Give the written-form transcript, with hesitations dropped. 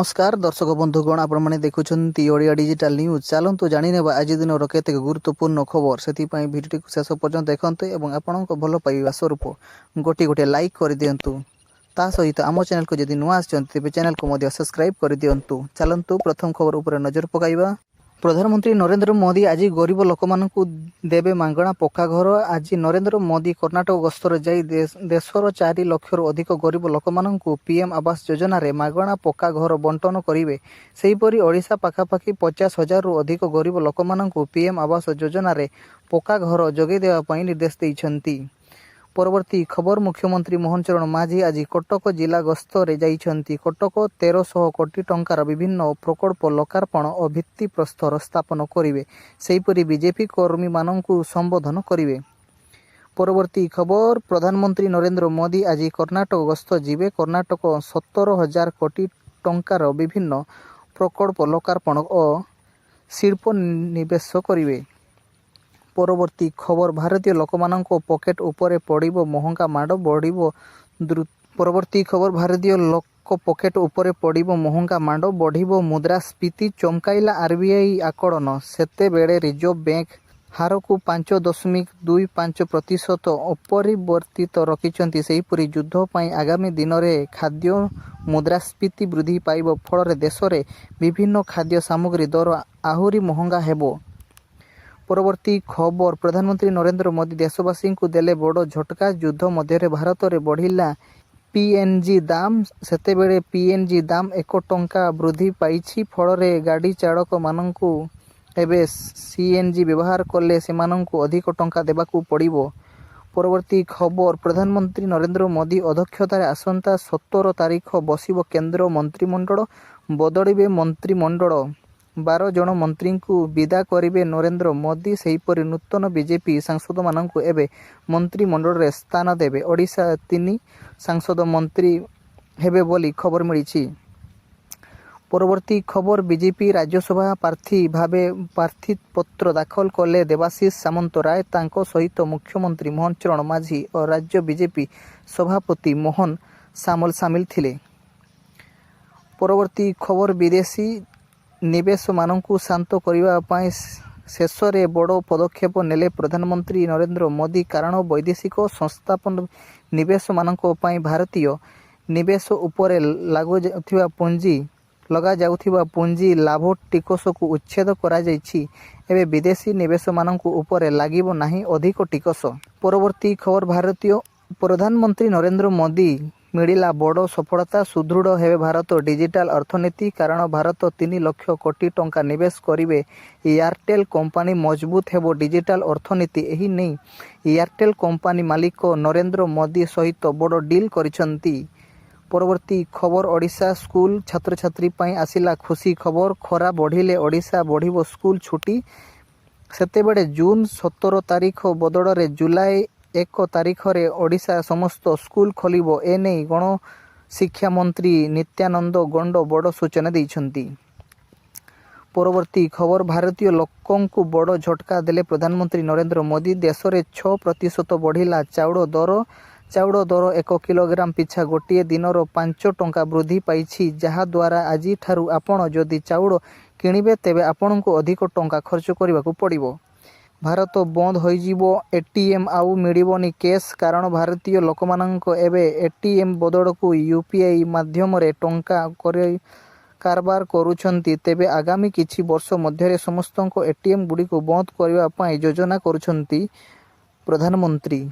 नमस्कार दर्शक बंधुगण आपण देखुंत ओडिया डिजिटल न्यूज चलतु जाने आज दिन केत गुरुत्वपूर्ण खबर से भिडियो को शेष पर्यटन देखते और आपण भल पाइबा स्वरूप गोटे गोटे लाइक कर दिंतु ता सहित आम चैनल को जदि नुआ तेज चैनल को सब्सक्राइब कर दिंतु। चलतु प्रथम खबर उपर नजर पकाइबा। प्रधानमंत्री नरेंद्र मोदी आज गरीब लोक मानू देवे मांगणा पक्का घर। आज नरेंद्र मोदी कर्नाटक गस्तर जाई देशर 4 लाख अधिक गरीब लोक मानू पीएम आवास योजना रे मागणा पक्का घर बंटन करेंगे। सेहीपरि ओडिशा पाखापाखि 50,000 रु अधिक गरीब लोक मानू पीएम आवास योजना रे पक्का घर जोगे देवा पई निर्देश दैछंती। परवर्ती खबर मुख्यमंत्री मोहन चरण माझी आज कटक जिला गस्तर जाइछंती। कटक 1300 कोटी टंकार विभिन्न प्रकल्प लोकार्पण और भित्ति प्रस्तर स्थापन करेंगे। सेहीपरि बीजेपी कर्मी मानू संबोधन करेंगे। परवर्ती खबर प्रधानमंत्री नरेंद्र मोदी आज कर्नाटक गस्त जीवे। कर्नाटक 17,000 कोटी टंकार विभिन्न प्रकल्प लोकार्पण और शिल्प निवेश करेंगे। परवर्ती खबर भारतीय लोकमानंको पॉकेट उपरे पड़िबो महंगा माड़ बढ़िबो द्रुत। परवर्ती खबर भारतीय लोक पॉकेट उपरे पड़िबो महंगा माड़ बढ़िबो मुद्रास्फीति चमकाइला आरबीआई आकलन। सेते बेले रिजर्व बैंक हार को 5.25% अपरिवर्तित रखिछंती। सेहीपरि युद्ध पई आगामी दिन में खाद्य मुद्रास्फीति वृद्धि पाइबो फल देश में विभिन्न खाद्य सामग्री दर आहुरी महंगा हेबो। परवर्ती खबर प्रधानमंत्री नरेंद्र मोदी देशवासी को देले बड़ झटका। युद्ध मध्य भारत में बढ़िला पीएनजी दाम। सेतेबेले पीएनजी दाम 1 टंका वृद्धि पाइछि फल गाड़ी चालक मानू एवं सीएनजी व्यवहार कले से अधिक टंका देबाकू पड़िबो। परवर्ती खबर प्रधानमंत्री नरेंद्र मोदी अध्यक्षतार आसंता 17 तारीख बसिबो केंद्र मंत्रिमंडल। बदलिबे मंत्रिमंडल 12 जन मंत्री को विदा करेंगे नरेंद्र मोदी। सेहीपरि नूतन बीजेपी सांसद मानू एवं मंत्रिमंडल रे स्थान देवे। ओडिशा 3 सांसद मंत्री हेबे बोली खबर मिली। परवर्ती खबर बीजेपी राज्यसभा प्रार्थी भावे प्रार्थीपत्र दाखल कले देवाशीष सामंतराय। तांको सहित मुख्यमंत्री मोहन चरण माझी और राज्य बीजेपी सभापति मोहन सामिल थिले। परवर्ती खबर विदेशी निवेश मानू शांत करने शेष में बड़ पदक्षेप नेले प्रधानमंत्री नरेंद्र मोदी। कारण वैदेशिक संस्थापन निवेश मानू भारतीय निवेश उपर लगा जाउथिबा पुंजी लाभ टिकस को उच्छेद करा जायछि। एवं विदेशी निवेश मानू उपर लागिबो नाही अधिक टिकस। परवर्ती खबर भारतीय प्रधानमंत्री नरेंद्र मोदी मिला बड़ सफलता। सुदृढ़ हेबे भारत डिजिटल अर्थनीति। कारण भारत 3 लाख कोटी टंका निवेश करेंगे। एयरटेल कंपनी मजबूत हेबो डिजिटल अर्थनीति। एही नहीं एयरटेल कंपनी मालिक नरेंद्र मोदी सहित बड़ डील करिसंती। परवर्ती खबर ओडिशा स्कूल छात्र छात्री पई आसिला खुशी खबर। खरा बढ़िले ओडिशा बढ़िबो स्कूल छुट्टी। सेतेबेले जून 17 तारीख बदल रे जुलाई 1 तारीख रे ओडिशा समस्त स्कूल खोलिबो। एने गण शिक्षा मंत्री नित्यानंद गंड बड़ सूचना दैछंती। परवर्ती खबर भारतीय लोकों को बड़ झटका देले प्रधानमंत्री नरेंद्र मोदी। देश में 6% बढ़िला चाउल दर। चाउल दर 1 किलोग्राम पिछा गोटे दिनर 5 टंका वृद्धि पाइछि। जहा द्वारा आज ठारू आपण जदि चाउल किणिबे तेबे आपण को अधिक टंका खर्च करने को पड़िबो। भारत बंद होइजिबो एटीएम आउ मिलिबोनी कैश। कारण भारतीय लोक मानक एवं एटीएम बदल को यूपीआई माध्यम रे टंका कारबार करुछंती। तेबे आगामी किछि वर्ष मध्य समस्त एटीएम गुड़ी को बंद करने योजना करुछंती प्रधानमंत्री।